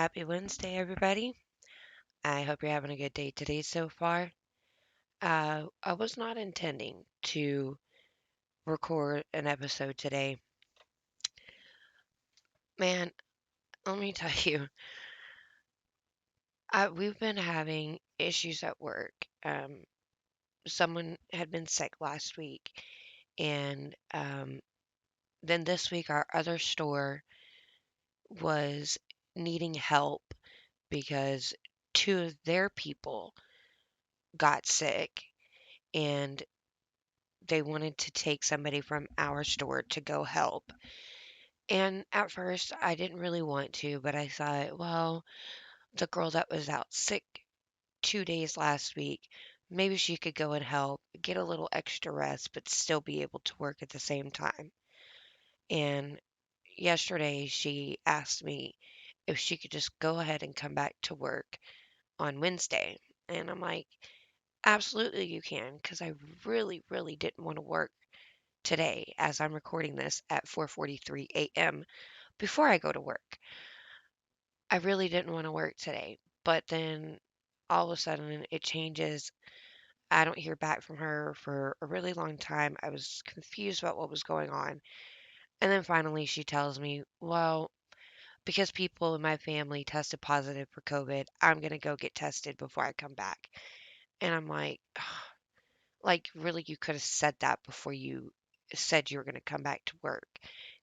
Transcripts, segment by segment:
Happy Wednesday, everybody. I hope you're having a good day today so far. I was not intending to record an episode today. Man, let me tell you, we've been having issues at work. Someone had been sick last week, and then this week, our other store was needing help because two of their people got sick, and they wanted to take somebody from our store to go help. And at first, I didn't really want to, but I thought, well, the girl that was out sick 2 days last week, maybe she could go and help, get a little extra rest, but still be able to work at the same time. And yesterday, she asked me if she could just go ahead and come back to work on Wednesday. And I'm like, absolutely, you can, because I really, really didn't want to work today as I'm recording this at 4:43 a.m. before I go to work. I really didn't want to work today, but then all of a sudden it changes. I don't hear back from her for a really long time. I was confused about what was going on. And then finally she tells me, well, because people in my family tested positive for COVID, I'm going to go get tested before I come back. And I'm like, really, you could have said that before you said you were going to come back to work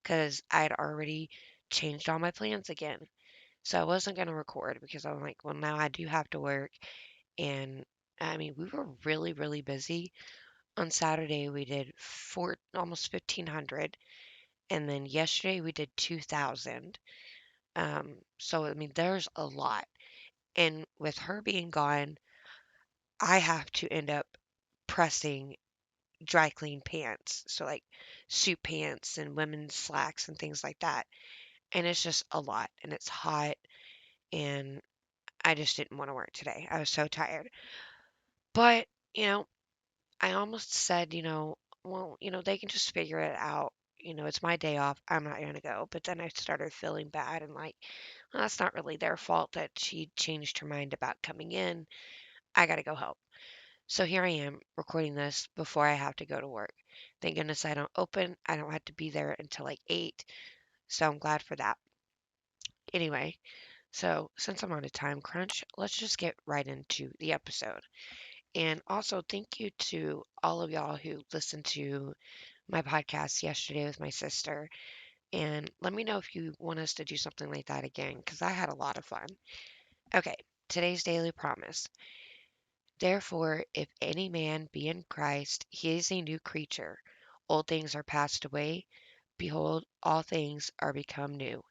because I had already changed all my plans again. So I wasn't going to record because I'm like, well, now I do have to work. And I mean, we were really, really busy. On Saturday, we did almost 1,500. And then yesterday, we did 2,000. So, I mean, there's a lot. And with her being gone, I have to end up pressing dry clean pants. So, like suit pants and women's slacks and things like that. And it's just a lot. And it's hot. And I just didn't want to work today. I was so tired. But, you know, I almost said, well, they can just figure it out. It's my day off. I'm not going to go. But then I started feeling bad and like, well, that's not really their fault that she changed her mind about coming in. I got to go help. So here I am recording this before I have to go to work. Thank goodness I don't open. I don't have to be there until like 8. So I'm glad for that. Anyway, so since I'm on a time crunch, let's just get right into the episode. And also, thank you to all of y'all who listened to my podcast yesterday with my sister. And let me know if you want us to do something like that again, because I had a lot of fun. Okay, today's daily promise. Therefore, if any man be in Christ, he is a new creature. Old things are passed away. Behold, all things are become new.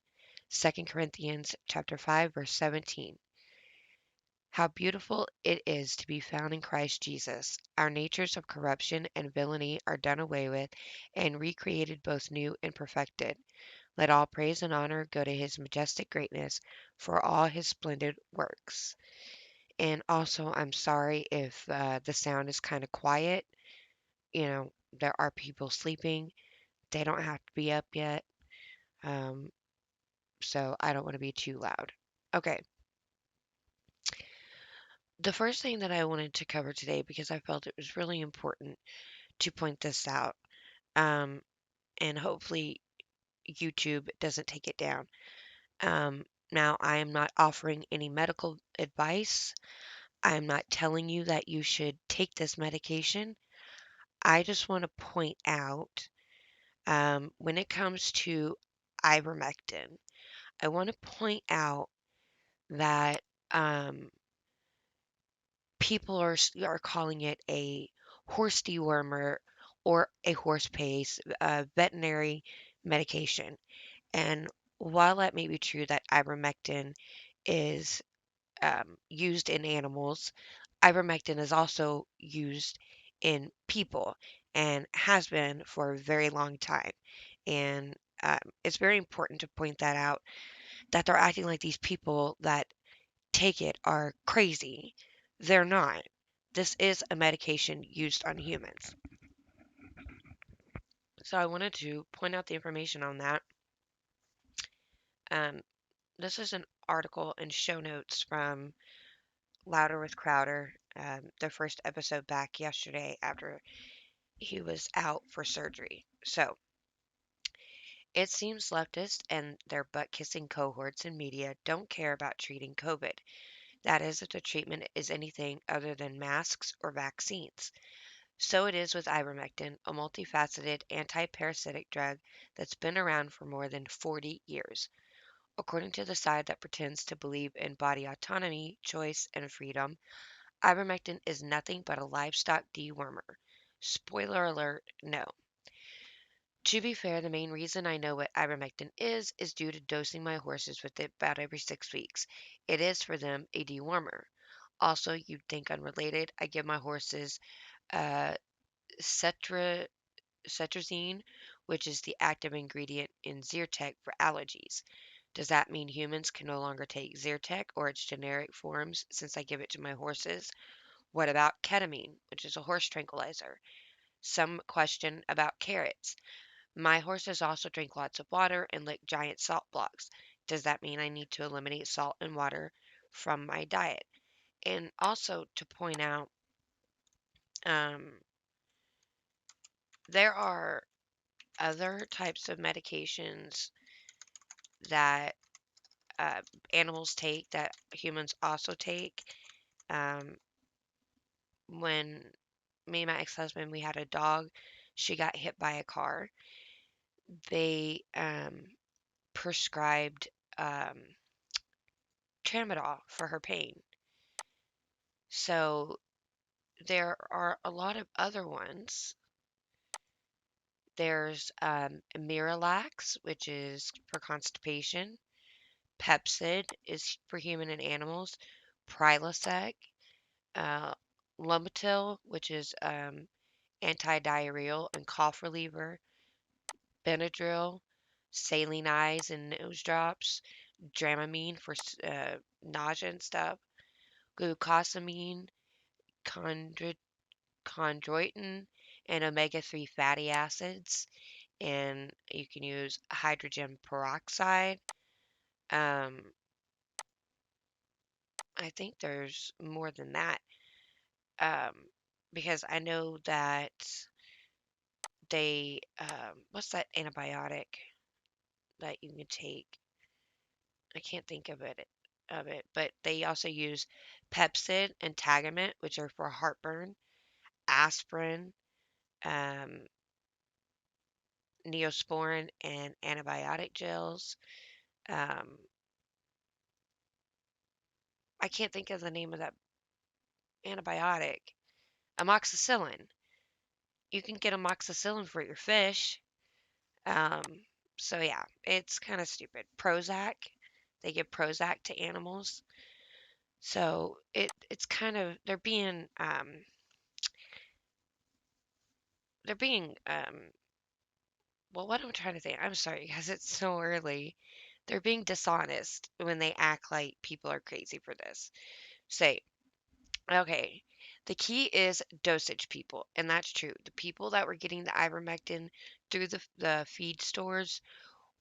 2 Corinthians chapter 5, verse 17. How beautiful it is to be found in Christ Jesus. Our natures of corruption and villainy are done away with, and recreated both new and perfected. Let all praise and honor go to his majestic greatness for all his splendid works. And also, I'm sorry if the sound is kind of quiet. There are people sleeping. They don't have to be up yet. Um, so I don't want to be too loud. Okay. The first thing that I wanted to cover today, because I felt it was really important to point this out, um, and hopefully YouTube doesn't take it down. Now, I am not offering any medical advice. I am not telling you that you should take this medication. I just want to point out when it comes to ivermectin, I want to point out that um, people are calling it a horse dewormer or a horse paste veterinary medication. And while that may be true that ivermectin is used in animals, ivermectin is also used in people and has been for a very long time. And it's very important to point that out that they're acting like these people that take it are crazy. They're not. This is a medication used on humans. So I wanted to point out the information on that. Um, this is an article and show notes from Louder with Crowder, their first episode back yesterday after he was out for surgery. So, it seems leftists and their butt kissing cohorts in media don't care about treating COVID. That is, if the treatment is anything other than masks or vaccines. So it is with ivermectin, a multifaceted anti-parasitic drug that's been around for more than 40 years. According to the side that pretends to believe in body autonomy, choice, and freedom, ivermectin is nothing but a livestock dewormer. Spoiler alert, no. To be fair, the main reason I know what ivermectin is due to dosing my horses with it about every 6 weeks. It is for them a dewormer. Also, you'd think unrelated, I give my horses uh, cetra, cetrazine, which is the active ingredient in Zyrtec for allergies. Does that mean humans can no longer take Zyrtec or its generic forms since I give it to my horses? What about ketamine, which is a horse tranquilizer? Some question about carrots. My horses also drink lots of water and lick giant salt blocks. Does that mean I need to eliminate salt and water from my diet? And also to point out, um, there are other types of medications that uh, animals take that humans also take. Um, when me and my ex-husband we had a dog, she got hit by a car. They prescribed um, tramadol for her pain. So there are a lot of other ones. There's Miralax, which is for constipation. Pepsid is for human and animals. Prilosec, uh, Lumetil, which is anti-diarrheal and cough reliever. Benadryl, saline eyes and nose drops. Dramamine for nausea and stuff. Glucosamine, chondro- chondroitin, and omega-3 fatty acids. And you can use hydrogen peroxide. Um, I think there's more than that. Um, because I know that what's that antibiotic that you can take? I can't think of it, but they also use Pepsid and Tagamet, which are for heartburn, aspirin, um, Neosporin, and antibiotic gels. Um, I can't think of the name of that antibiotic. Amoxicillin. You can get amoxicillin for your fish. Um, so yeah, it's kind of stupid. Prozac. They give Prozac to animals. So it's kind of they're being well, what am I trying to think? I'm sorry guys, it's so early. They're being dishonest when they act like people are crazy for this. Say, okay, the key is dosage, people, and that's true. The people that were getting the ivermectin through the feed stores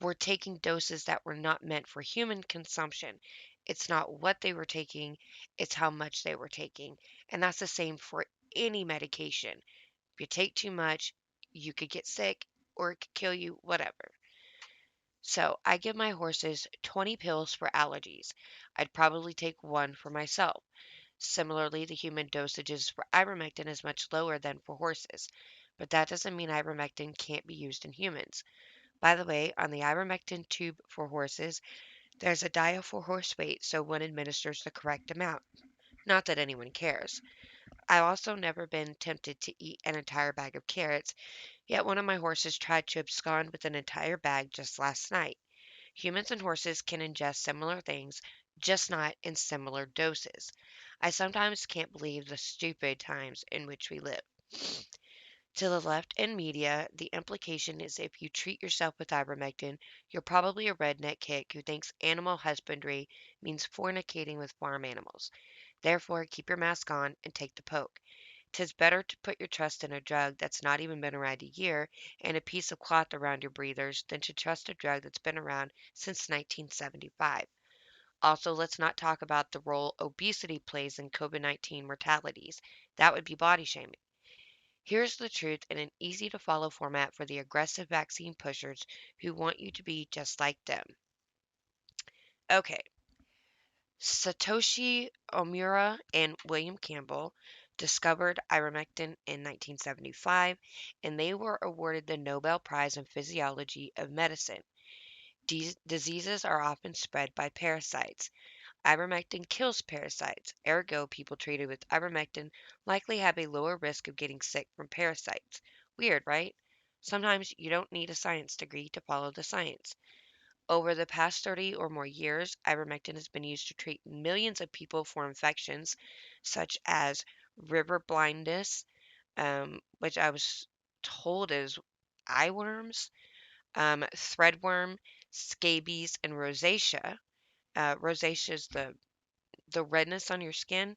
were taking doses that were not meant for human consumption. It's not what they were taking, it's how much they were taking. And that's the same for any medication. If you take too much, you could get sick or it could kill you, whatever. So I give my horses 20 pills for allergies. I'd probably take one for myself. Similarly, the human dosages for ivermectin is much lower than for horses, but that doesn't mean ivermectin can't be used in humans. By the way, on the ivermectin tube for horses, there's a dial for horse weight, so one administers the correct amount. Not that anyone cares. I've also never been tempted to eat an entire bag of carrots, yet one of my horses tried to abscond with an entire bag just last night. Humans and horses can ingest similar things, just not in similar doses. I sometimes can't believe the stupid times in which we live. To the left and media, the implication is if you treat yourself with ivermectin, you're probably a redneck hick who thinks animal husbandry means fornicating with farm animals. Therefore, keep your mask on and take the poke. 'Tis better to put your trust in a drug that's not even been around a year and a piece of cloth around your breathers than to trust a drug that's been around since 1975. Also, let's not talk about the role obesity plays in COVID-19 mortalities. That would be body shaming. Here's the truth in an easy to follow format for the aggressive vaccine pushers who want you to be just like them. Okay, Satoshi Omura and William Campbell discovered ivermectin in 1975, and they were awarded the Nobel Prize in Physiology of Medicine. Diseases are often spread by parasites. Ivermectin kills parasites, ergo, people treated with ivermectin likely have a lower risk of getting sick from parasites. Weird, right? Sometimes you don't need a science degree to follow the science. Over the past 30 or more years, ivermectin has been used to treat millions of people for infections such as river blindness, which I was told is eye worms, threadworm, scabies, and rosacea. Rosacea is the redness on your skin.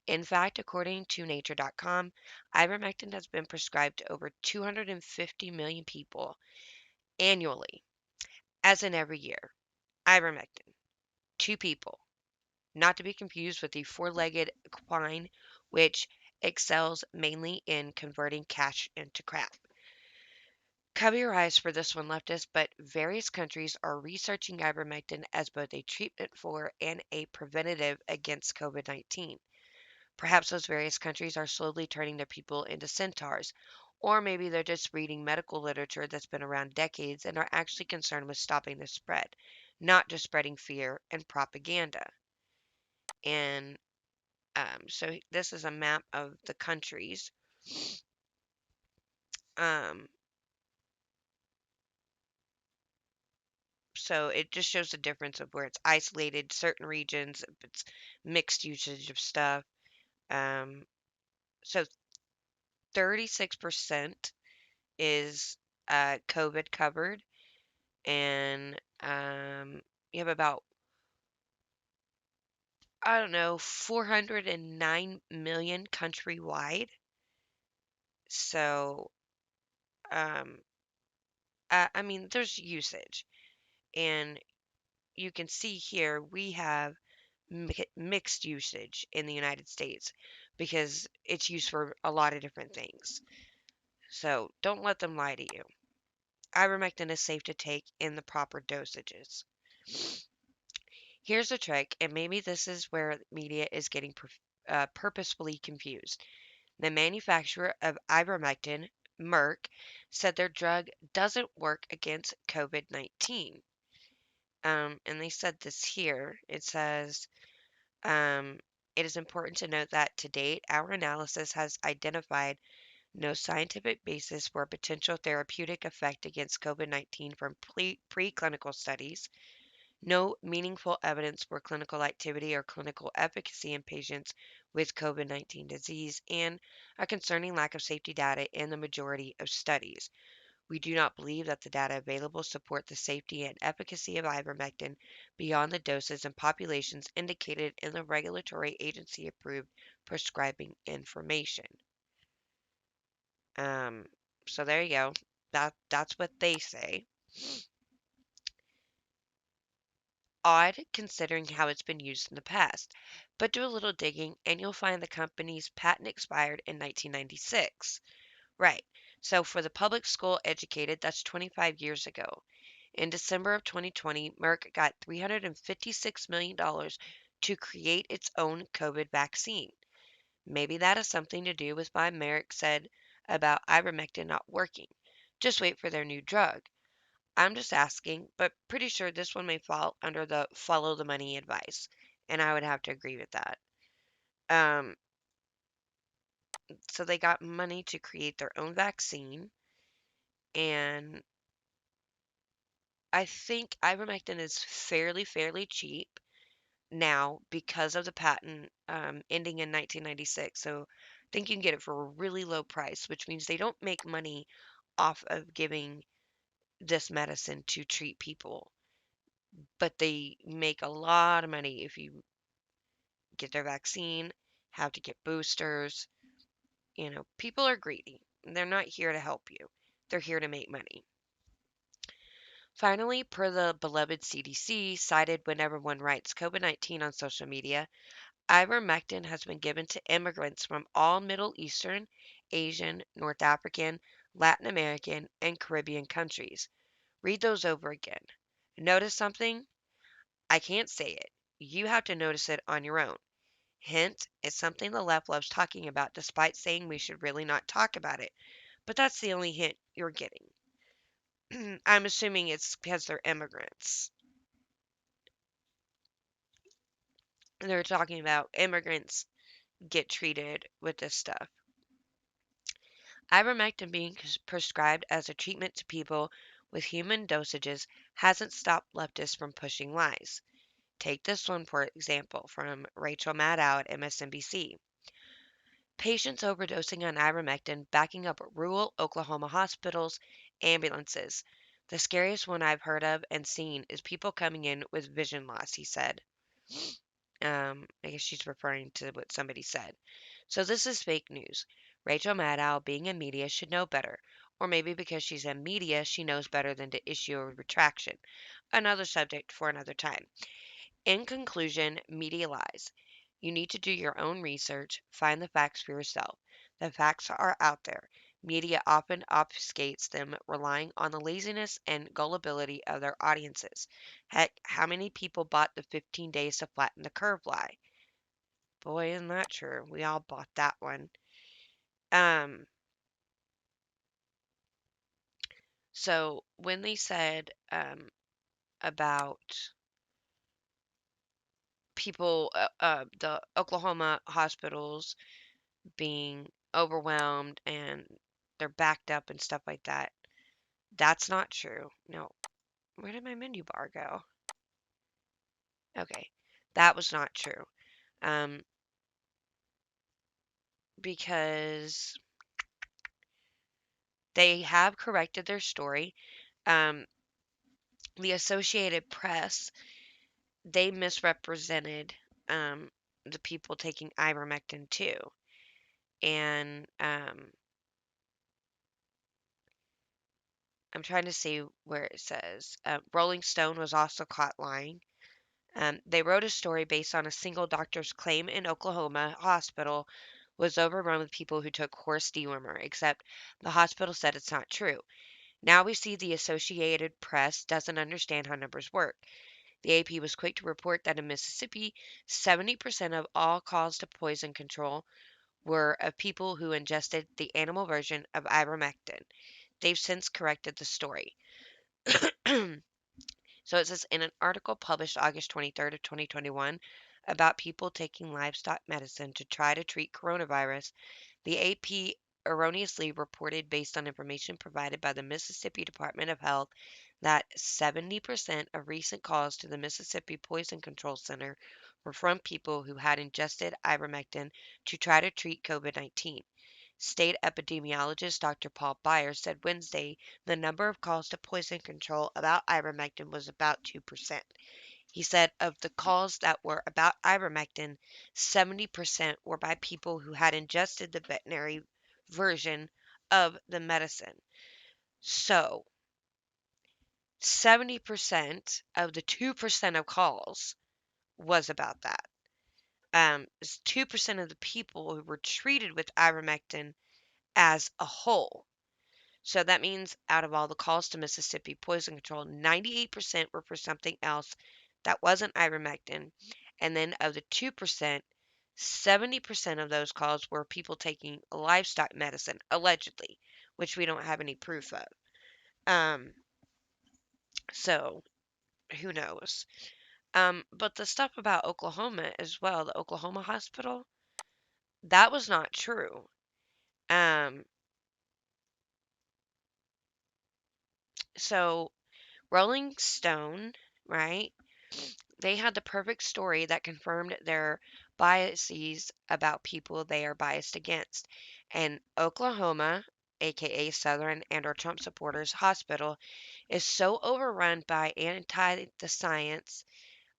In fact, according to Nature.com, ivermectin has been prescribed to over 250 million people annually, as in every year. Ivermectin, two people, not to be confused with the four-legged equine, which excels mainly in converting cash into crap. Cover your eyes for this one, leftists, but various countries are researching ivermectin as both a treatment for and a preventative against COVID-19. Perhaps those various countries are slowly turning their people into centaurs, or maybe they're just reading medical literature that's been around decades and are actually concerned with stopping the spread, not just spreading fear and propaganda. And so this is a map of the countries. Um, so it just shows the difference of where it's isolated, certain regions, if it's mixed usage of stuff. Um, so 36% is COVID covered, and you have about, I don't know, 409 million countrywide. So, um, I mean, there's usage, and you can see here we have mixed usage in the United States because it's used for a lot of different things. So don't let them lie to you. Ivermectin is safe to take in the proper dosages. Here's the trick, and maybe this is where media is getting purposefully confused. The manufacturer of ivermectin, Merck, said their drug doesn't work against COVID-19. And they said this here. It says, um, it is important to note that to date, our analysis has identified no scientific basis for a potential therapeutic effect against COVID-19 from preclinical studies, no meaningful evidence for clinical activity or clinical efficacy in patients with COVID-19 disease, and a concerning lack of safety data in the majority of studies. We do not believe that the data available support the safety and efficacy of ivermectin beyond the doses and populations indicated in the regulatory agency approved prescribing information. Um, so there you go. That's what they say. Odd considering how it's been used in the past, but do a little digging and you'll find the company's patent expired in 1996. Right. So for the public school educated, that's 25 years ago. In December of 2020, Merck got $356 million to create its own COVID vaccine. Maybe that has something to do with why Merck said about ivermectin not working. Just wait for their new drug. I'm just asking, but pretty sure this one may fall under the follow the money advice, and I would have to agree with that. Um, so they got money to create their own vaccine, and I think ivermectin is fairly cheap now because of the patent ending in 1996. So I think you can get it for a really low price, which means they don't make money off of giving this medicine to treat people, but they make a lot of money if you get their vaccine, have to get boosters. People are greedy. They're not here to help you. They're here to make money. Finally, per the beloved CDC, cited whenever one writes COVID-19 on social media, ivermectin has been given to immigrants from all Middle Eastern, Asian, North African, Latin American, and Caribbean countries. Read those over again. Notice something? I can't say it. You have to notice it on your own. Hint, it's something the left loves talking about despite saying we should really not talk about it. But that's the only hint you're getting. I'm assuming it's because they're immigrants. They're talking about immigrants get treated with this stuff. Ivermectin being prescribed as a treatment to people with human dosages hasn't stopped leftists from pushing lies. Take this one, for example, from Rachel Maddow at MSNBC. Patients overdosing on ivermectin backing up rural Oklahoma hospitals, ambulances. The scariest one I've heard of and seen is people coming in with vision loss, he said. I guess she's referring to what somebody said. So this is fake news. Rachel Maddow, being in media, should know better. Or maybe because she's in media, she knows better than to issue a retraction. Another subject for another time. In conclusion, media lies. You need to do your own research, find the facts for yourself. The facts are out there. Media often obfuscates them, relying on the laziness and gullibility of their audiences. Heck, how many people bought the 15 days to flatten the curve lie? Boy, isn't that true? We all bought that one. Um, so when they said about people, the Oklahoma hospitals being overwhelmed and they're backed up and stuff like that. That's not true. No. Where did my menu bar go? Okay. That was not true. Um, because they have corrected their story. Um, the Associated Press, they misrepresented the people taking ivermectin too. And I'm trying to see where it says. Rolling Stone was also caught lying. They wrote a story based on a single doctor's claim in Oklahoma hospital was overrun with people who took horse dewormer, except the hospital said it's not true. Now we see the Associated Press doesn't understand how numbers work. The AP was quick to report that in Mississippi, 70% of all calls to poison control were of people who ingested the animal version of ivermectin. They've since corrected the story. So it says in an article published August 23rd of 2021 about people taking livestock medicine to try to treat coronavirus, the AP erroneously reported based on information provided by the Mississippi Department of Health that 70% of recent calls to the Mississippi Poison Control Center were from people who had ingested ivermectin to try to treat COVID-19. State epidemiologist Dr. Paul Byers said Wednesday the number of calls to poison control about ivermectin was about 2%. He said of the calls that were about ivermectin, 70% were by people who had ingested the veterinary version of the medicine. So, 70% of the 2% of calls was about that. 2% of the people who were treated with ivermectin as a whole. So that means out of all the calls to Mississippi Poison Control, 98% were for something else that wasn't ivermectin. And then of the 2%, 70% of those calls were people taking livestock medicine, allegedly, which we don't have any proof of. Um, so who knows? But the stuff about Oklahoma as well, the Oklahoma hospital, that was not true. Um, so Rolling Stone, right? They had the perfect story that confirmed their biases about people they are biased against. And Oklahoma, aka Southern and or Trump supporters hospital, is so overrun by anti the science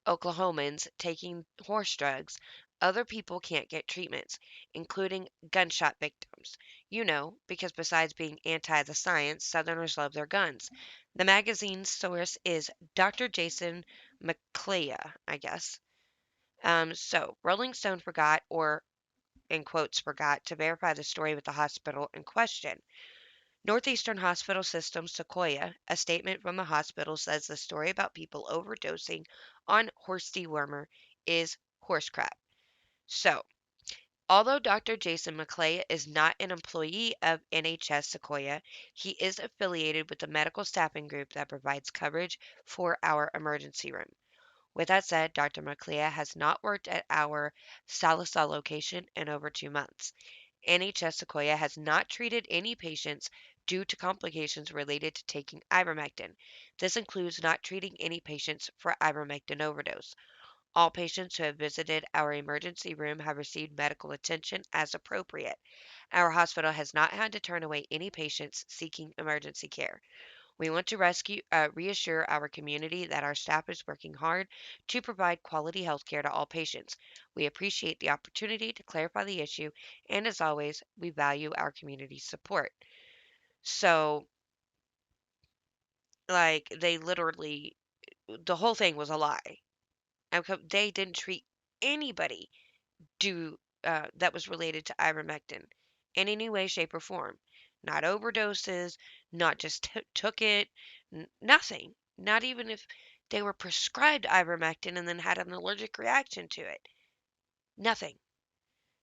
Oklahomans taking horse drugs, other people can't get treatments, including gunshot victims. You know, because besides being anti the science, Southerners love their guns. The magazine's source is Dr. Jason McClea, I guess. So Rolling Stone forgot, or in quotes, forgot to verify the story with the hospital in question. Northeastern Hospital System Sequoia, a statement from the hospital, says the story about people overdosing on horse dewormer is horse crap. So, although Dr. Jason McClay is not an employee of NHS Sequoia, he is affiliated with the medical staffing group that provides coverage for our emergency room. With that said, Dr. McClea has not worked at our Sallisaw location in over 2 months. NHS Sequoia has not treated any patients due to complications related to taking ivermectin. This includes not treating any patients for ivermectin overdose. All patients who have visited our emergency room have received medical attention as appropriate. Our hospital has not had to turn away any patients seeking emergency care. We want to reassure our community that our staff is working hard to provide quality health care to all patients. We appreciate the opportunity to clarify the issue, and as always, we value our community's support. So, like, they literally, the whole thing was a lie. They didn't treat anybody do that was related to ivermectin in any way, shape, or form. Not overdoses, not just took it, nothing. Not even if they were prescribed ivermectin and then had an allergic reaction to it. Nothing.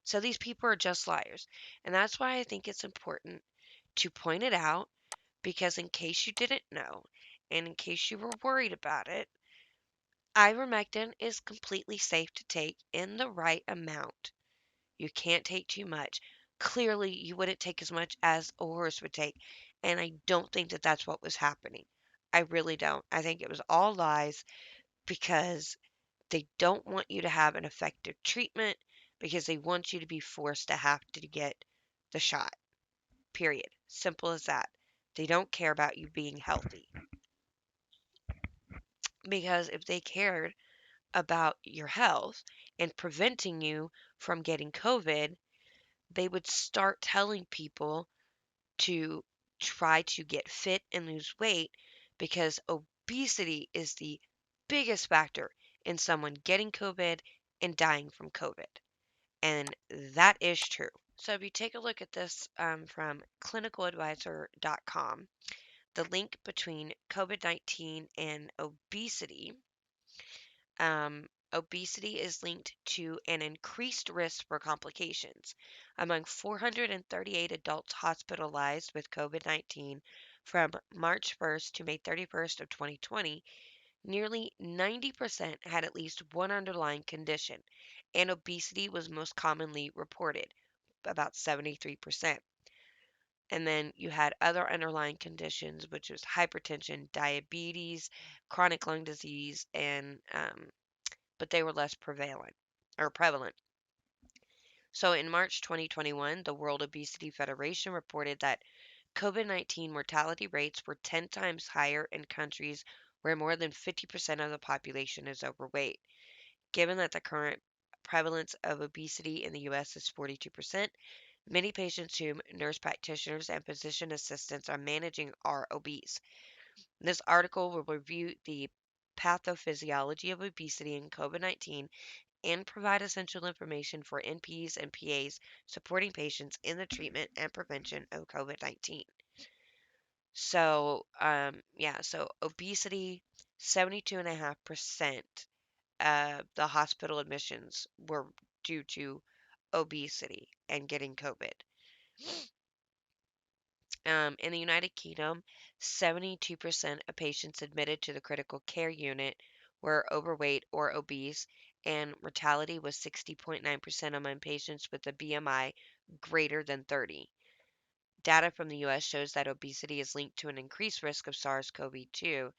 So these people are just liars. And that's why I think it's important to point it out, because in case you didn't know and in case you were worried about it, ivermectin is completely safe to take in the right amount. You can't take too much. Clearly, you wouldn't take as much as a horse would take. And I don't think that that's what was happening. I really don't. I think it was all lies, because they don't want you to have an effective treatment, because they want you to be forced to have to get the shot. Period. Simple as that. They don't care about you being healthy. Because if they cared about your health and preventing you from getting COVID, they would start telling people to try to get fit and lose weight, because obesity is the biggest factor in someone getting COVID and dying from COVID. And that is true. So if you take a look at this from clinicaladvisor.com, the link between COVID 19 and obesity, obesity is linked to an increased risk for complications. Among 438 adults hospitalized with COVID 19 from March 1st to May 31st of 2020, nearly 90% had at least one underlying condition, and obesity was most commonly reported, about 73%. And then you had other underlying conditions, which was hypertension, diabetes, chronic lung disease, and but they were less prevalent. So in March 2021, the World Obesity Federation reported that COVID 19 mortality rates were 10 times higher in countries where more than 50% of the population is overweight. Given that the current prevalence of obesity in the US is 42%, many patients whom nurse practitioners and physician assistants are managing are obese. This article will review the pathophysiology of obesity and COVID 19 and provide essential information for NPs and PAs supporting patients in the treatment and prevention of COVID 19. So, so obesity, 72.5% of the hospital admissions were due to obesity and getting COVID. In the United Kingdom, 72% of patients admitted to the critical care unit were overweight or obese, and mortality was 60.9% among patients with a BMI greater than 30. Data from the US shows that obesity is linked to an increased risk of SARS-CoV-2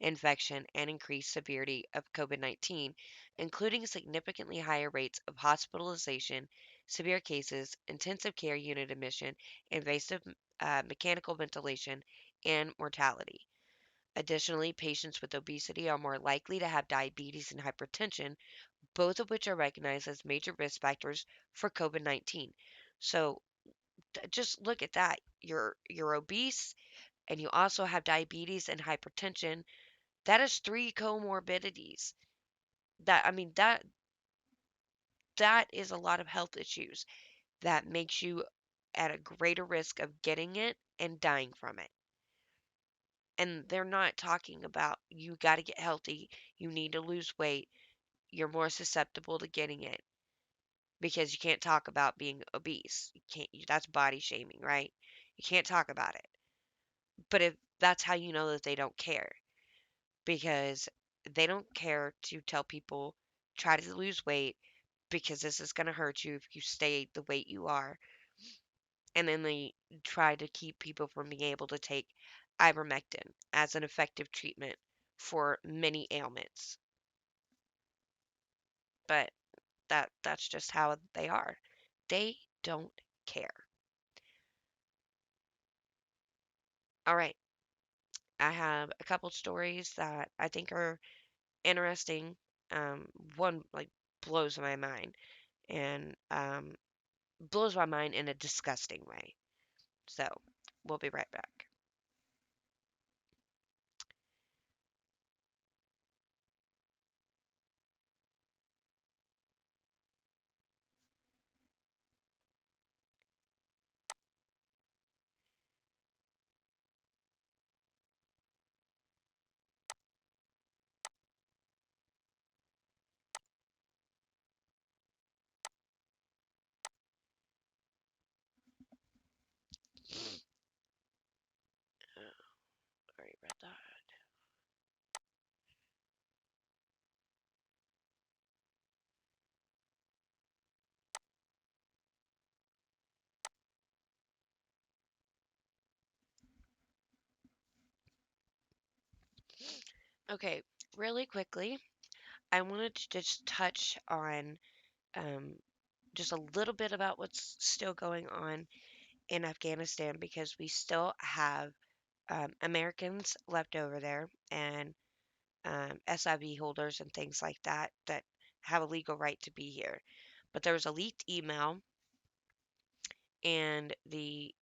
infection and increased severity of COVID 19, including significantly higher rates of hospitalization, severe cases, intensive care unit admission, invasive mechanical ventilation, and mortality. Additionally, patients with obesity are more likely to have diabetes and hypertension, both of which are recognized as major risk factors for COVID 19. So just look at that. You're obese, and you also have diabetes and hypertension, that is three comorbidities. That is a lot of health issues that makes you at a greater risk of getting it and dying from it. And they're not talking about you got to get healthy, you need to lose weight, you're more susceptible to getting it because you can't talk about being obese. You can't, that's body shaming, right? You can't talk about it. But if that's how you know that they don't care, because they don't care to tell people try to lose weight because this is going to hurt you if you stay the weight you are. And then they try to keep people from being able to take ivermectin as an effective treatment for many ailments. But that's just how they are. They don't care. All right. I have a couple stories that I think are interesting. One like blows my mind and blows my mind in a disgusting way. So we'll be right back. Already read that. Okay, really quickly, I wanted to just touch on um, just a little bit about what's still going on in Afghanistan because we still have Americans left over there and SIV holders and things like that that have a legal right to be here. But there was a leaked email, and the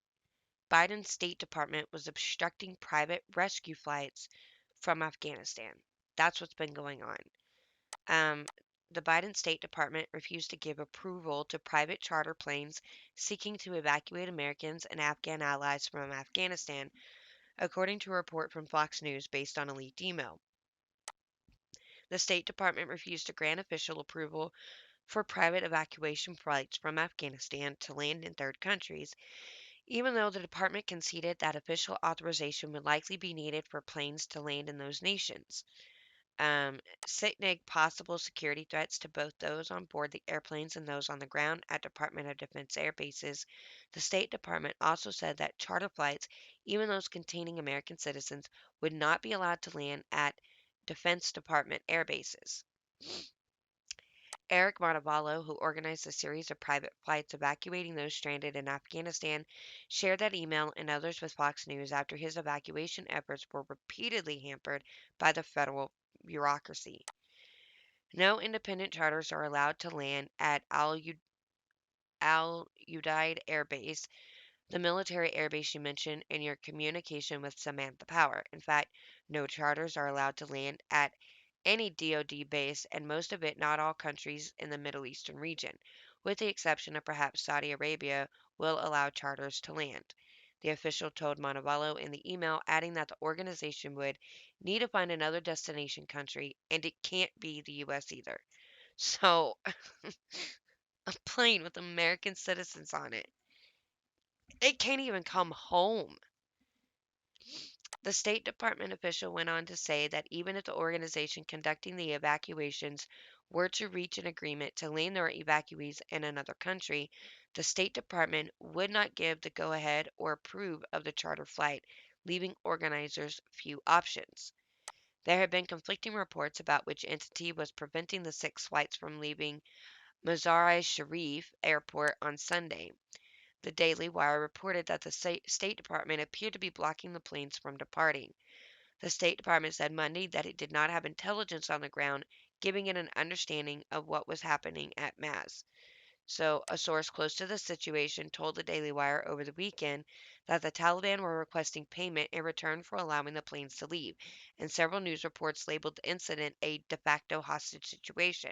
Biden State Department was obstructing private rescue flights from Afghanistan. That's what's been going on. Um, the Biden State Department refused to give approval to private charter planes seeking to evacuate Americans and Afghan allies from Afghanistan, according to a report from Fox News based on a leaked email. The State Department refused to grant official approval for private evacuation flights from Afghanistan to land in third countries, even though the department conceded that official authorization would likely be needed for planes to land in those nations. Sitnig possible security threats to both those on board the airplanes and those on the ground at Department of Defense air bases. The State Department also said that charter flights, even those containing American citizens, would not be allowed to land at Defense Department air bases. Eric Montevallo, who organized a series of private flights evacuating those stranded in Afghanistan, shared that email and others with Fox News after his evacuation efforts were repeatedly hampered by the federal bureaucracy. No independent charters are allowed to land at Al Udeid Air Base, the military airbase you mentioned in your communication with Samantha Power. In fact, no charters are allowed to land at any DoD base, and most of it not all countries in the Middle Eastern region, with the exception of perhaps Saudi Arabia, will allow charters to land. The official told Montevallo in the email, adding that the organization would need to find another destination country, and it can't be the U.S. either. So, a plane with American citizens on it. It can't even come home. The State Department official went on to say that even if the organization conducting the evacuations were to reach an agreement to land their evacuees in another country, the State Department would not give the go ahead or approve of the charter flight, leaving organizers few options. There have been conflicting reports about which entity was preventing the six flights from leaving Mazar-i-Sharif Airport on Sunday. The Daily Wire reported that the State Department appeared to be blocking the planes from departing. The State Department said Monday that it did not have intelligence on the ground, giving it an understanding of what was happening at Maz. So, a source close to the situation told the Daily Wire over the weekend that the Taliban were requesting payment in return for allowing the planes to leave, and several news reports labeled the incident a de facto hostage situation.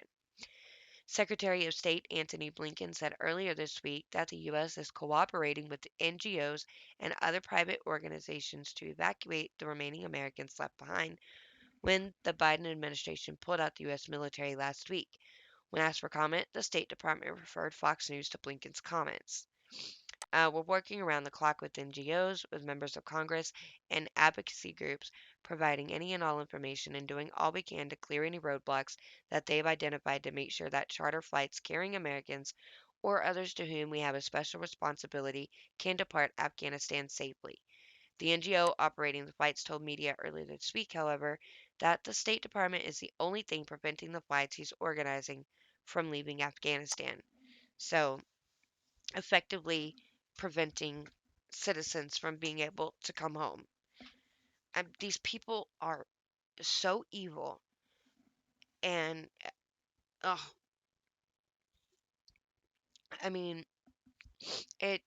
Secretary of State Antony Blinken said earlier this week that the U.S. is cooperating with NGOs and other private organizations to evacuate the remaining Americans left behind when the Biden administration pulled out the U.S. military last week. When asked for comment, the State Department referred Fox News to Blinken's comments. We're working around the clock with NGOs, with members of Congress, and advocacy groups, providing any and all information and doing all we can to clear any roadblocks that they've identified to make sure that charter flights carrying Americans or others to whom we have a special responsibility can depart Afghanistan safely. The NGO operating the flights told media earlier this week, however, that the State Department is the only thing preventing the flights he's organizing from leaving Afghanistan. So, effectively preventing citizens from being able to come home. And these people are so evil, and oh, I mean, it.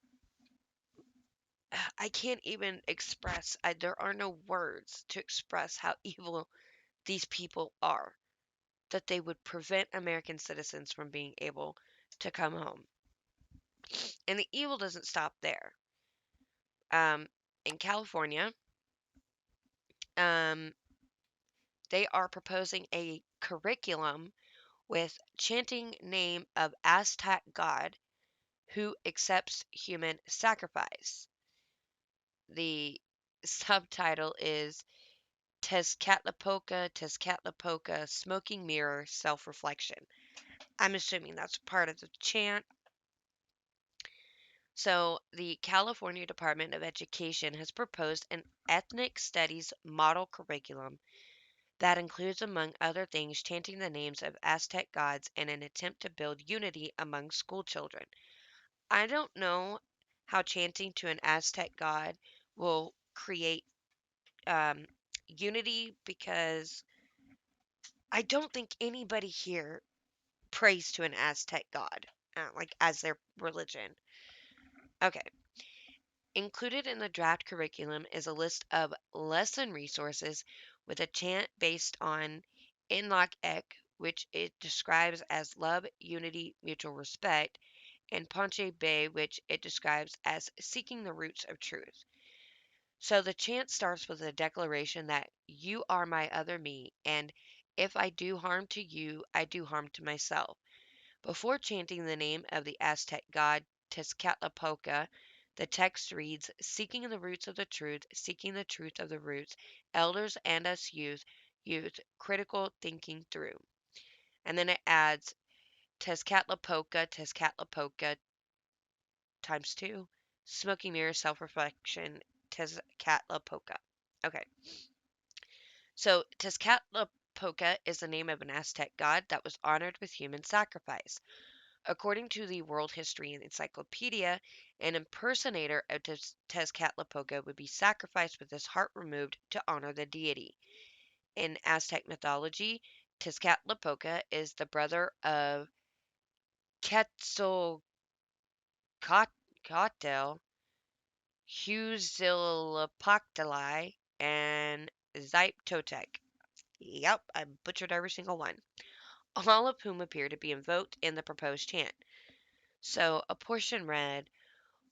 I can't even express. There are no words to express how evil these people are. That they would prevent American citizens from being able to come home, and the evil doesn't stop there. Um, in California, um, they are proposing a curriculum with chanting name of Aztec god who accepts human sacrifice. The subtitle is Tezcatlipoca, Tezcatlipoca, Smoking Mirror, Self-Reflection. I'm assuming that's part of the chant. So, the California Department of Education has proposed an ethnic studies model curriculum that includes, among other things, chanting the names of Aztec gods in an attempt to build unity among school children. I don't know how chanting to an Aztec god will create um, unity because I don't think anybody here prays to an Aztec god, like as their religion. Okay. Included in the draft curriculum is a list of lesson resources with a chant based on Inlock Ek, which it describes as love, unity, mutual respect, and Ponche Bay, which it describes as seeking the roots of truth. So the chant starts with a declaration that you are my other me, and if I do harm to you, I do harm to myself. Before chanting the name of the Aztec god Tezcatlipoca, the text reads, seeking the roots of the truth, seeking the truth of the roots, elders and us youth, critical thinking through. And then it adds Tezcatlipoca, Tezcatlipoca times two, smoking mirror, self-reflection, Tezcatlipoca. Okay, so Tezcatlipoca is the name of an Aztec god that was honored with human sacrifice. According to the World History Encyclopedia, an impersonator of Tezcatlipoca would be sacrificed with his heart removed to honor the deity. In Aztec mythology, Tezcatlipoca is the brother of Quetzalcoatl, Huitzilopochtli, and Zyptotec. Yep, I butchered every single one. All of whom appear to be invoked in the proposed chant. So a portion read,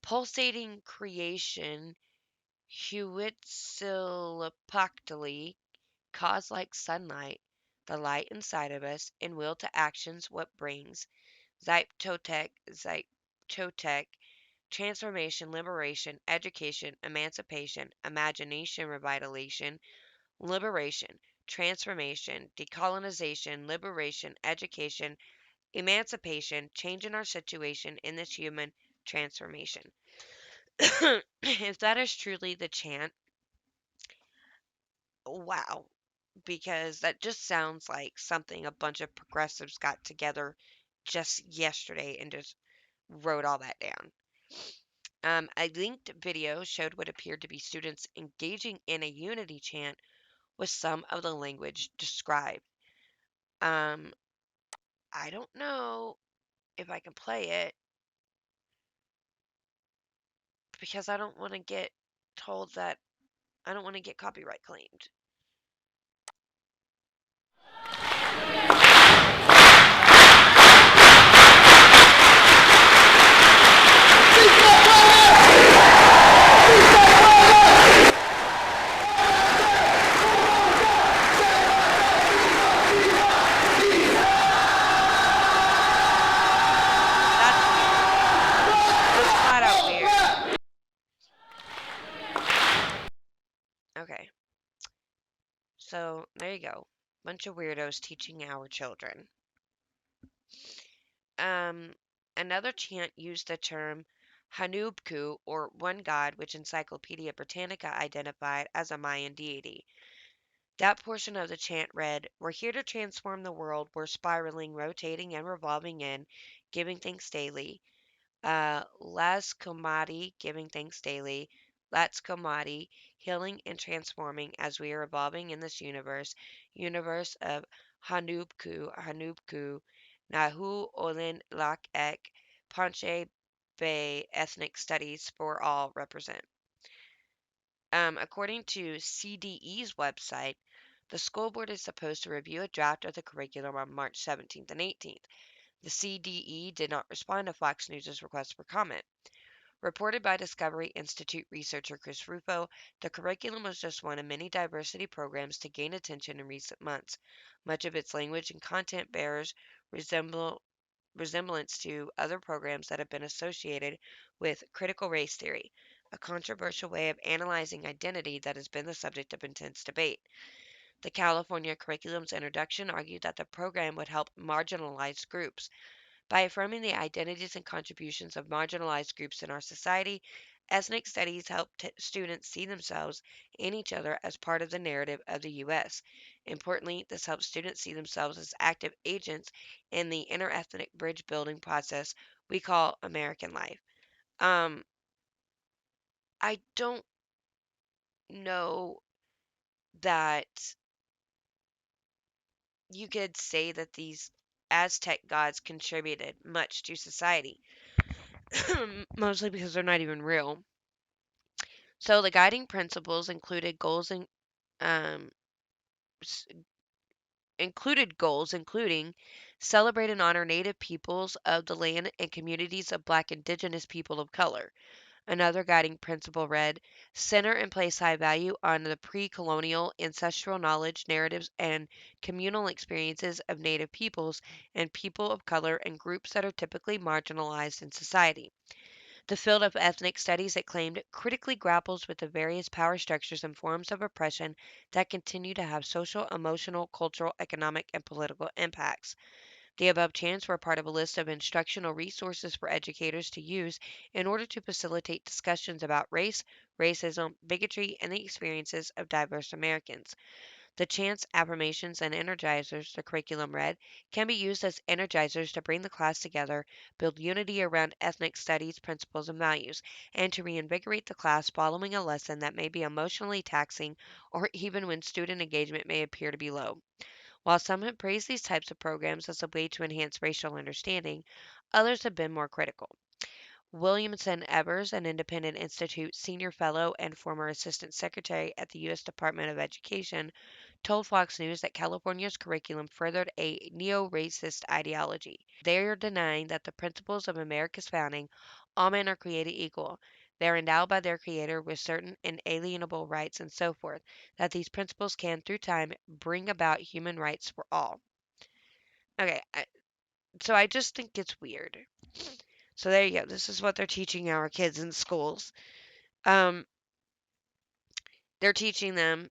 pulsating creation, Huitzilopochtli, cause like sunlight, the light inside of us, and will to actions what brings. Zyptotec, transformation, liberation, education, emancipation, imagination, revitalization, liberation, transformation, decolonization, liberation, education, emancipation, change in our situation in this human transformation. If that is truly the chant, wow, because that just sounds like something a bunch of progressives got together just yesterday and just wrote all that down. A linked video showed what appeared to be students engaging in a unity chant with some of the language described. Um, I don't know if I can play it because I don't want to get told that I don't want to get copyright claimed. That's weird. That's flat out weird. Okay. So, there you go. Bunch of weirdos teaching our children. Um, Another chant used the term Hanubku, or one god, which Encyclopedia Britannica identified as a Mayan deity. That portion of the chant read, "We're here to transform the world. We're spiraling, rotating, and revolving in, giving thanks daily. Las Komati, giving thanks daily. Lats Komati, healing and transforming as we are evolving in this universe of Hanubku, Nahu Olin Lak Ek, Panche Bay ethnic studies for all represent." According to CDE's website, the school board is supposed to review a draft of the curriculum on March 17th and 18th. The CDE did not respond to Fox News' request for comment. Reported by Discovery Institute researcher Chris Rufo, the curriculum was just one of many diversity programs to gain attention in recent months. Much of its language and content bears resemblance to other programs that have been associated with critical race theory, a controversial way of analyzing identity that has been the subject of intense debate. The California curriculum's introduction argued that the program would help marginalized groups. By affirming the identities and contributions of marginalized groups in our society, ethnic studies help students see themselves and each other as part of the narrative of the U.S. Importantly, this helps students see themselves as active agents in the interethnic bridge building process we call American life. Um, I don't know that you could say that these Aztec gods contributed much to society, mostly because they're not even real. So the guiding principles um, included goals including celebrate and honor native peoples of the land and communities of black indigenous people of color. Another guiding principle read, center and place high value on the pre-colonial ancestral knowledge, narratives, and communal experiences of native peoples and people of color and groups that are typically marginalized in society. The field of ethnic studies, it claimed, critically grapples with the various power structures and forms of oppression that continue to have social, emotional, cultural, economic, and political impacts. The above chants were part of a list of instructional resources for educators to use in order to facilitate discussions about race, racism, bigotry, and the experiences of diverse Americans. The chants, affirmations, and energizers the curriculum read can be used as energizers to bring the class together, build unity around ethnic studies, principles, and values, and to reinvigorate the class following a lesson that may be emotionally taxing or even when student engagement may appear to be low. While some have praised these types of programs as a way to enhance racial understanding, others have been more critical. Williamson Evers, an Independent Institute senior fellow and former assistant secretary at the U.S. Department of Education, told Fox News that California's curriculum furthered a neo racist ideology. They are denying that the principles of America's founding, all men are created equal, they are endowed by their Creator with certain inalienable rights, and so forth, that these principles can, through time, bring about human rights for all. Okay, so I just think it's weird. So there you go. This is what they're teaching our kids in schools. Um, they're teaching them,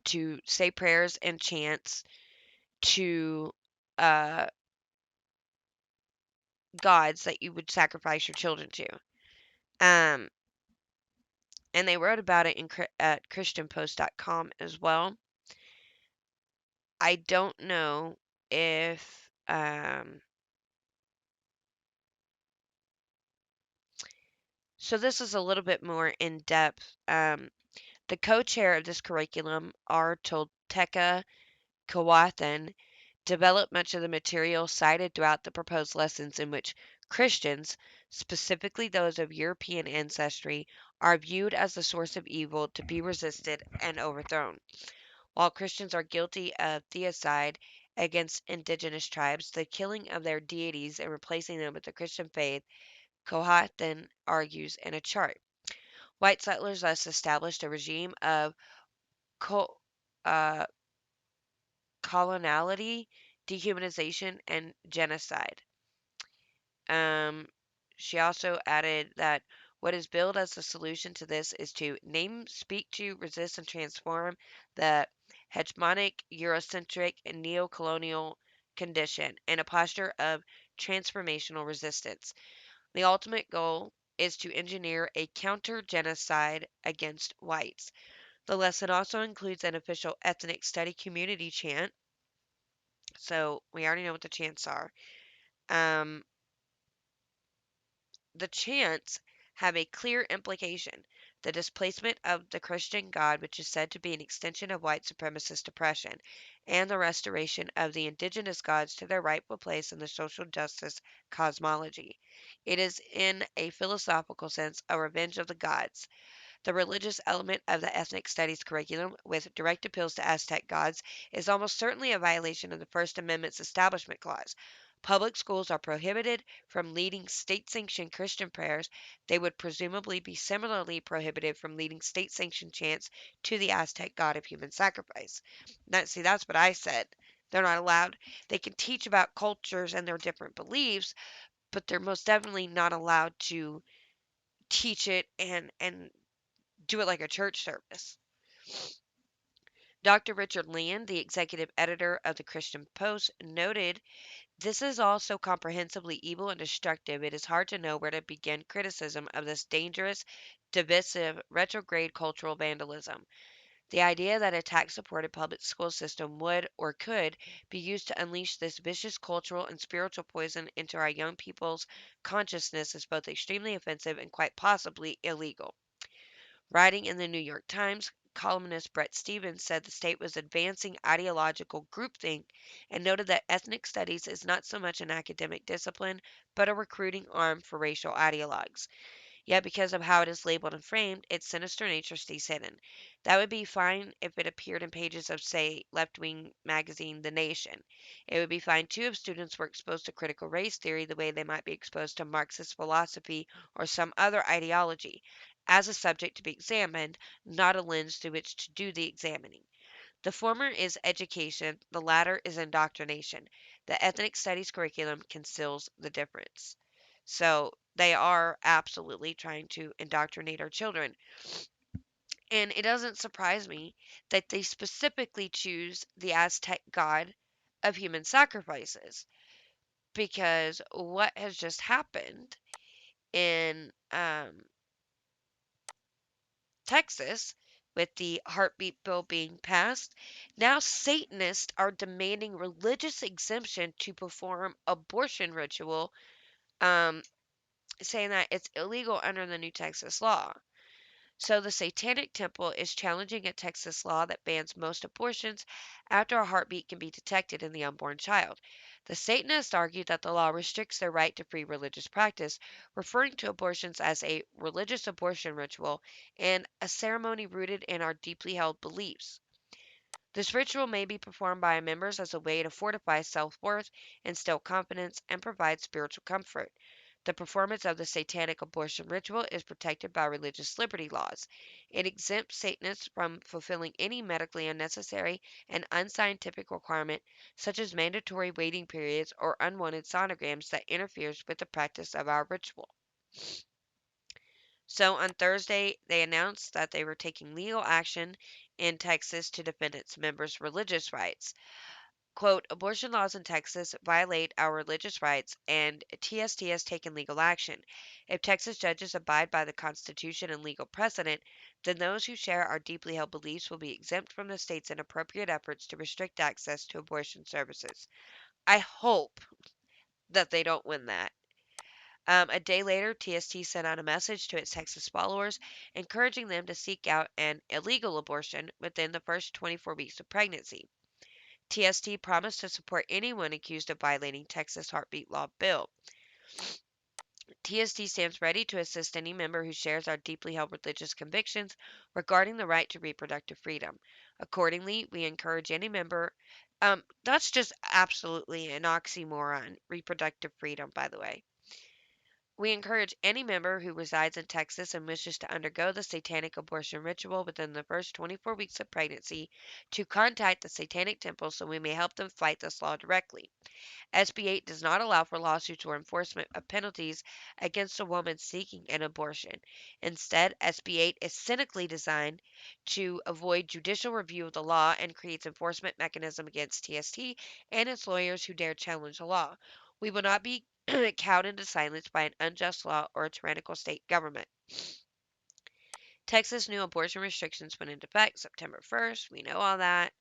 to say prayers and chants to uh, gods that you would sacrifice your children to. Um, and they wrote about it at ChristianPost.com as well. I don't know if so. This is a little bit more in depth. The co-chair of this curriculum, R. Tolteca Kawathan, developed much of the material cited throughout the proposed lessons in which Christians, specifically those of European ancestry, are viewed as the source of evil to be resisted and overthrown. While Christians are guilty of theocide against indigenous tribes, the killing of their deities and replacing them with the Christian faith, Cohatan argues in a chart. White settlers thus established a regime of co- uh, coloniality, dehumanization, and genocide. Um, she also added that what is billed as the solution to this is to name, speak to, resist, and transform the hegemonic, Eurocentric, and neo-colonial condition in a posture of transformational resistance. The ultimate goal is to engineer a counter-genocide against whites. The lesson also includes an official ethnic study community chant, so we already know what the chants are. Um, The chants have a clear implication: the displacement of the Christian God, which is said to be an extension of white supremacist oppression, and the restoration of the indigenous gods to their rightful place in the social justice cosmology. It is, in a philosophical sense, a revenge of the gods. The religious element of the ethnic studies curriculum, with direct appeals to Aztec gods, is almost certainly a violation of the First Amendment's Establishment Clause. Public schools are prohibited from leading state sanctioned Christian prayers. They would presumably be similarly prohibited from leading state sanctioned chants to the Aztec god of human sacrifice. See, that's what I said. They're not allowed. They can teach about cultures and their different beliefs, but they're most definitely not allowed to teach it and do it like a church service. Dr. Richard Land, the executive editor of the Christian Post, noted, "This is all so comprehensively evil and destructive, it is hard to know where to begin criticism of this dangerous, divisive, retrograde cultural vandalism. The idea that a tax-supported public school system would or could be used to unleash this vicious cultural and spiritual poison into our young people's consciousness is both extremely offensive and quite possibly illegal." Writing in the New York Times, columnist Bret Stephens said the state was advancing ideological groupthink and noted that ethnic studies is not so much an academic discipline, but a recruiting arm for racial ideologues. Yet, because of how it is labeled and framed, its sinister nature stays hidden. That would be fine if it appeared in pages of, say, left wing magazine The Nation. It would be fine too if students were exposed to critical race theory the way they might be exposed to Marxist philosophy or some other ideology, as a subject to be examined, not a lens through which to do the examining. The former is education, the latter is indoctrination. The ethnic studies curriculum conceals the difference. So they are absolutely trying to indoctrinate our children. And it doesn't surprise me that they specifically choose the Aztec god of human sacrifices, because what has just happened in Texas with the heartbeat bill being passed, now Satanists are demanding religious exemption to perform abortion ritual, um, saying that it's illegal under the new Texas law. So the Satanic Temple is challenging a Texas law that bans most abortions after a heartbeat can be detected in the unborn child. The Satanists argue that the law restricts their right to free religious practice, referring to abortions as a religious abortion ritual and a ceremony rooted in our deeply held beliefs. This ritual may be performed by members as a way to fortify self worth, instill confidence, and provide spiritual comfort. The performance of the satanic abortion ritual is protected by religious liberty laws. It exempts Satanists from fulfilling any medically unnecessary and unscientific requirement, such as mandatory waiting periods or unwanted sonograms that interferes with the practice of our ritual. So on Thursday, they announced that they were taking legal action in Texas to defend its members' religious rights. Quote, abortion laws in Texas violate our religious rights, and TST has taken legal action. If Texas judges abide by the Constitution and legal precedent, then those who share our deeply held beliefs will be exempt from the state's inappropriate efforts to restrict access to abortion services. I hope that they don't win that. A day later, TST sent out a message to its Texas followers, encouraging them to seek out an illegal abortion within the first 24 weeks of pregnancy. TST promised to support anyone accused of violating Texas heartbeat law bill. TST stands ready to assist any member who shares our deeply held religious convictions regarding the right to reproductive freedom. Accordingly, we encourage any member. That's just absolutely an oxymoron. Reproductive freedom, by the way. We encourage any member who resides in Texas and wishes to undergo the satanic abortion ritual within the first 24 weeks of pregnancy to contact the Satanic Temple so we may help them fight this law directly. SB 8 does not allow for lawsuits or enforcement of penalties against a woman seeking an abortion. Instead, SB 8 is cynically designed to avoid judicial review of the law and creates enforcement mechanism against TST and its lawyers who dare challenge the law. We will not be cowed into silence by an unjust law or a tyrannical state government. Texas new abortion restrictions went into effect September 1st. We know all that.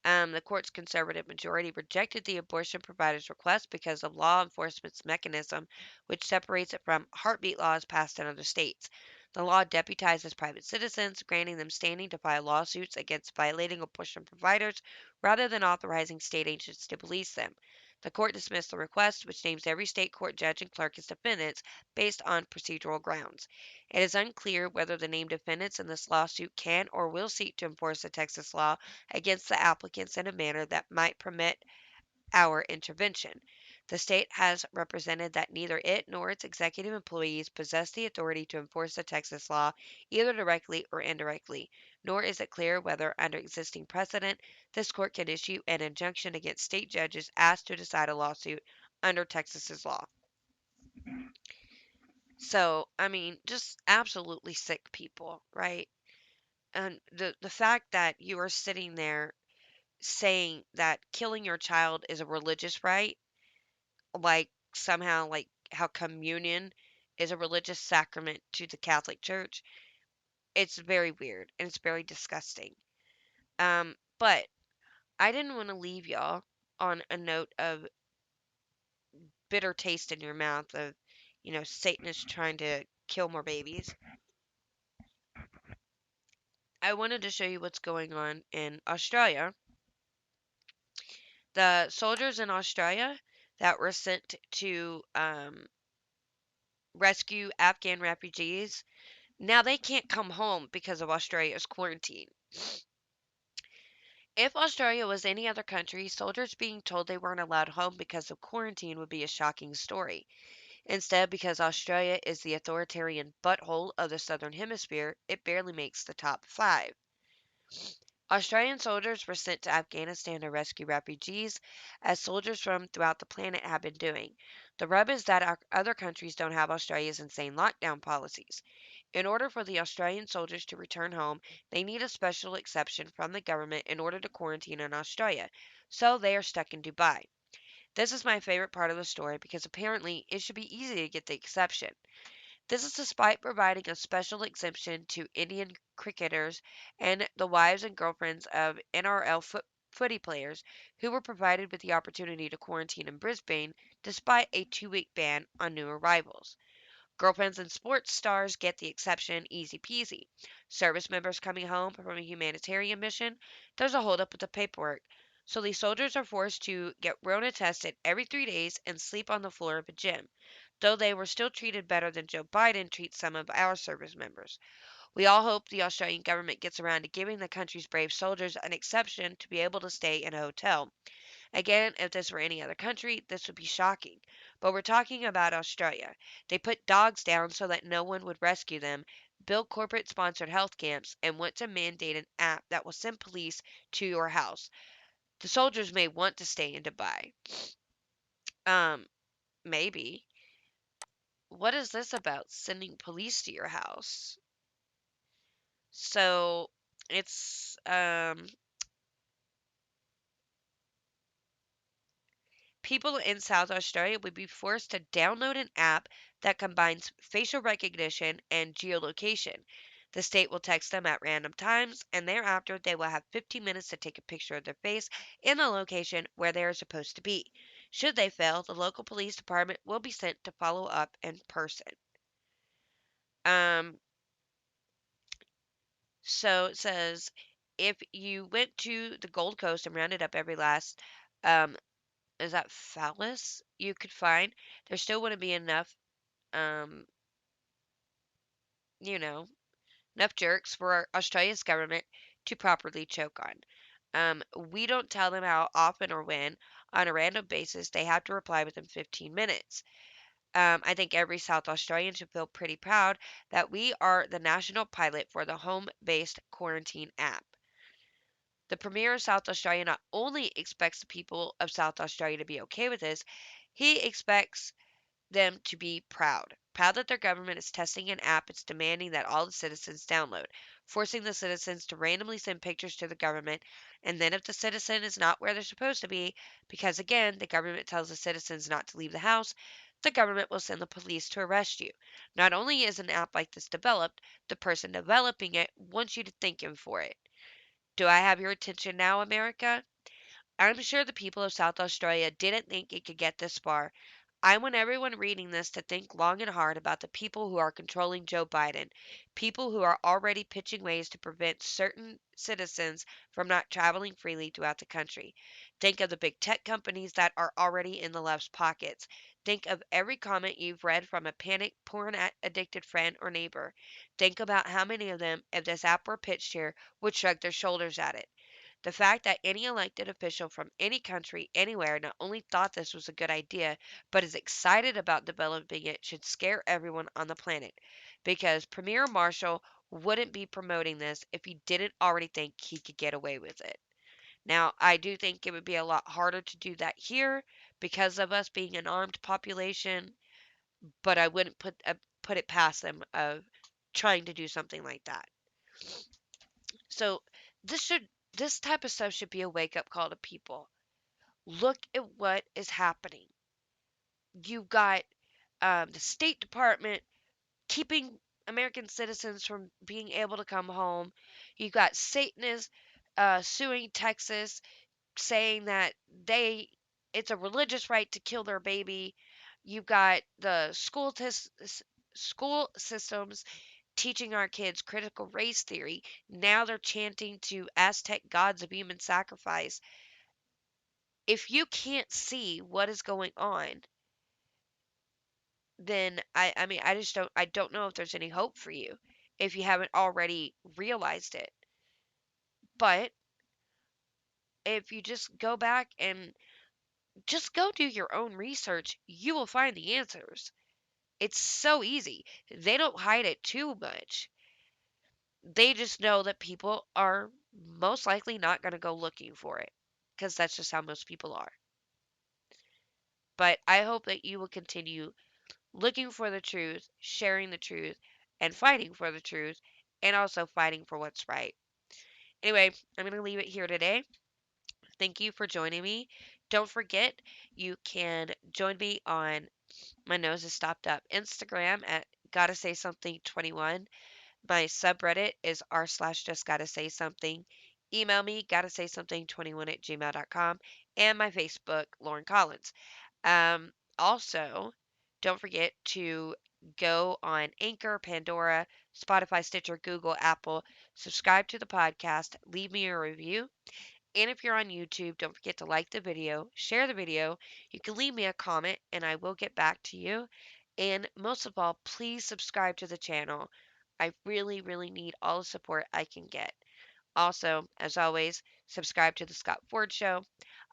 The court's conservative majority rejected the abortion provider's request because of law enforcement's mechanism, which separates it from heartbeat laws passed in other states. The law deputizes private citizens, granting them standing to file lawsuits against violating abortion providers rather than authorizing state agents to police them. The court dismissed the request, which names every state court judge and clerk as defendants based on procedural grounds. It is unclear whether the named defendants in this lawsuit can or will seek to enforce the Texas law against the applicants in a manner that might permit our intervention. The state has represented that neither it nor its executive employees possess the authority to enforce the Texas law, either directly or indirectly, nor is it clear whether, under existing precedent, this court can issue an injunction against state judges asked to decide a lawsuit under Texas's law. So, I mean, just absolutely sick people, right? And the fact that you are sitting there saying that killing your child is a religious right, like somehow like how communion is a religious sacrament to the Catholic Church, it's very weird and it's very disgusting. But I didn't want to leave y'all on a note of bitter taste in your mouth of, Satanists trying to kill more babies. I wanted to show you what's going on in Australia. The soldiers in Australia that were sent to rescue Afghan refugees, now they can't come home because of Australia's quarantine. If Australia was any other country, soldiers being told they weren't allowed home because of quarantine would be a shocking story. Instead, because Australia is the authoritarian butthole of the Southern Hemisphere, it barely makes the top 5. Australian soldiers were sent to Afghanistan to rescue refugees, as soldiers from throughout the planet have been doing. The rub is that our other countries don't have Australia's insane lockdown policies. In order for the Australian soldiers to return home, they need a special exception from the government in order to quarantine in Australia, so they are stuck in Dubai. This is my favorite part of the story because apparently it should be easy to get the exception. This is despite providing a special exemption to Indian cricketers and the wives and girlfriends of NRL footy players who were provided with the opportunity to quarantine in Brisbane despite a 2-week ban on new arrivals. Girlfriends and sports stars get the exception easy peasy. Service members coming home from a humanitarian mission, there's a holdup with the paperwork. So these soldiers are forced to get Rona tested every 3 days and sleep on the floor of a gym, though they were still treated better than Joe Biden treats some of our service members. We all hope the Australian government gets around to giving the country's brave soldiers an exception to be able to stay in a hotel. Again, if this were any other country, this would be shocking. But we're talking about Australia. They put dogs down so that no one would rescue them, build corporate sponsored health camps, and want to mandate an app that will send police to your house. The soldiers may want to stay in Dubai. Um, maybe. What is this about sending police to your house? So it's people in South Australia would be forced to download an app that combines facial recognition and geolocation. The state will text them at random times, and thereafter they will have 15 minutes to take a picture of their face in the location where they are supposed to be. Should they fail, the local police department will be sent to follow up in person. Um, so it says if you went to the Gold Coast and rounded up every last, um, is that phallus you could find, there still wouldn't be enough, um, you know, enough jerks for Australia's government to properly choke on. We don't tell them how often or when. On a random basis, they have to reply within 15 minutes. I think every South Australian should feel pretty proud that we are the national pilot for the home based quarantine app. The Premier of South Australia not only expects the people of South Australia to be okay with this, he expects them to be proud. Proud that their government is testing an app it's demanding that all the citizens download, forcing the citizens to randomly send pictures to the government, and then if the citizen is not where they're supposed to be, because again, the government tells the citizens not to leave the house, the government will send the police to arrest you. Not only is an app like this developed, the person developing it wants you to thank him for it. Do I have your attention now, America? I'm sure the people of South Australia didn't think it could get this far. I want everyone reading this to think long and hard about the people who are controlling Joe Biden, people who are already pitching ways to prevent certain citizens from not traveling freely throughout the country. Think of the big tech companies that are already in the left's pockets. Think of every comment you've read from a panic porn addicted friend or neighbor. Think about how many of them, if this app were pitched here, would shrug their shoulders at it. The fact that any elected official from any country, anywhere, not only thought this was a good idea, but is excited about developing it should scare everyone on the planet. Because Premier Marshall wouldn't be promoting this if he didn't already think he could get away with it. Now, I do think it would be a lot harder to do that here because of us being an armed population, but I wouldn't put it past them of trying to do something like that. So this should this type of stuff should be a wake up call to people. Look at what is happening. You've got the State Department keeping American citizens from being able to come home. You've got Satanists suing Texas, saying that it's a religious right to kill their baby. You've got the school systems teaching our kids critical race theory. Now they're chanting to Aztec gods of human sacrifice. If you can't see what is going on, then I mean I don't know if there's any hope for you if you haven't already realized it. But if you just go back and just go do your own research, you will find the answers. It's so easy. They don't hide it too much. They just know that people are most likely not going to go looking for it because that's just how most people are. But I hope that you will continue looking for the truth, sharing the truth, and fighting for the truth, and also fighting for what's right. Anyway, I'm going to leave it here today. Thank you for joining me. Don't forget, you can join me on my nose is stopped up Instagram at gotta say something 21. My subreddit is r/ just gotta say something. Email me gotta say something 21 at gmail.com, and my Facebook, Lauren Collins. Also, don't forget to go on Anchor, Pandora, Spotify, Stitcher, Google, Apple, subscribe to the podcast, leave me a review. And if you're on YouTube, don't forget to like the video, share the video. You can leave me a comment and I will get back to you. And most of all, please subscribe to the channel. I really, really need all the support I can get. Also, as always, subscribe to The Scott Ford Show,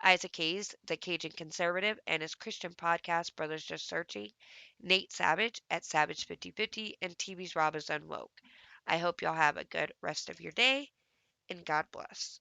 Isaac Hayes, The Cajun Conservative, and his Christian podcast, Brothers Just Searching, Nate Savage at Savage 5050, and TV's Rob is Unwoke. I hope y'all have a good rest of your day, and God bless.